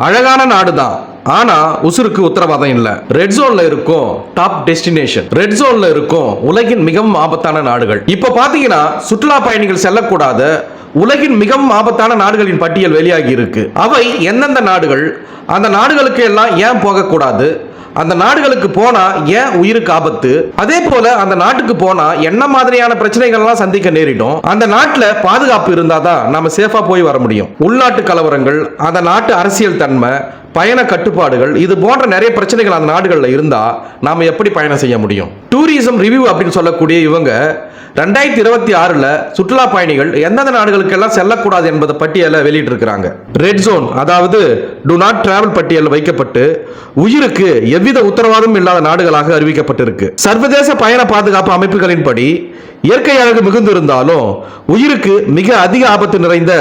அழகான நாடு தான், ஆனா உசுருக்கு உத்தரவாதம் இல்ல. ரெட் ஜோன்ல இருக்கும் டாப் டெஸ்டினேஷன், ரெட் ஜோன்ல இருக்கும் உலகின் மிகவும் ஆபத்தான நாடுகள். இப்ப பாத்தீங்கன்னா சுற்றுலா பயணிகள் செல்லக்கூடாத உலகின் மிகவும் ஆபத்தான நாடுகளின் பட்டியல் வெளியாகி இருக்கு. அவை எந்தெந்த நாடுகள், அந்த நாடுகளுக்கு எல்லாம் ஏன் போகக்கூடாது, அந்த நாடுகளுக்கு போனா ஏன் உயிருக்கு ஆபத்து, அதே போல அந்த நாட்டுக்கு போனா என்ன மாதிரியான பிரச்சனைகள்லாம் சந்திக்க நேரிடும், அந்த நாட்டுல பாதுகாப்பு இருந்தாதான் நாம சேஃபா போய் வர முடியும். உள்நாட்டு கலவரங்கள், அந்த நாட்டு அரசியல் தன்மை, பயண கட்டுப்பாடுகள், இது போன்ற நிறைய பிரச்சனைகள் அந்த நாடுகளில் இருந்தா நாம எப்படி பயணம் செய்ய முடியும்? டூரிசம் ரிவ்யூ அப்படின்னு சொல்லக்கூடிய இவங்க 2026 சுற்றுலா பயணிகள் எந்தெந்த நாடுகளுக்கு எல்லாம் செல்லக்கூடாது என்பதை பட்டியலை வெளியிட்டு இருக்கிறாங்க. ரெட் ஜோன், அதாவது டு நாட் டிராவல் பட்டியல் வைக்கப்பட்டு உயிருக்கு எவ்வித உத்தரவாதம் இல்லாத நாடுகளாக அறிவிக்கப்பட்டிருக்கு. சர்வதேச பயண பாதுகாப்பு அமைப்புகளின்படி இயற்கை அழகு மிகுந்து இருந்தாலும் உயிருக்கு மிக அதிக ஆபத்து நிறைந்த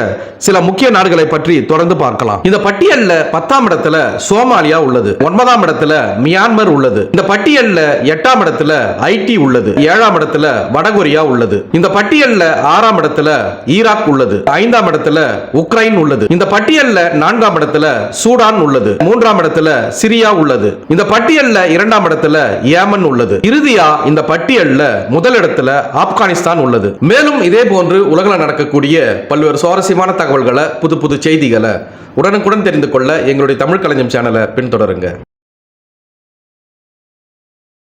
சில முக்கிய நாடுகளை பற்றி தொடர்ந்து பார்க்கலாம். இந்த பட்டியல்ல 10ஆம் இடத்துல சோமாலியா உள்ளது, 9ஆம் இடத்துல மியான்மர் உள்ளது, இந்த பட்டியல்ல 8ஆம் இடத்துல ஐடி உள்ளது, 7ஆம் இடத்துல வடகொரியா உள்ளது, இந்த பட்டியல்ல 6ஆம் இடத்துல ஈராக் உள்ளது, 5ஆம் இடத்துல உக்ரைன் உள்ளது, இந்த பட்டியல்ல 4ஆம் இடத்துல சூடான் உள்ளது, 3ஆம் இடத்துல சிரியா உள்ளது, இந்த பட்டியல்ல 2ஆம் இடத்துல ஏமன் உள்ளது, இறுதியா இந்த பட்டியல்ல முதல் இடத்துல ஆப்கானிஸ்தான் உள்ளது. மேலும் இதே போன்று உலகில் நடக்கக்கூடிய பல்வேறு சுவாரஸ்யமான தகவல்களை, புது புது செய்திகளை உடனுக்குடன் தெரிந்து கொள்ள எங்களுடைய தமிழ் களஞ்சியம் சேனலை பின்தொடருங்க.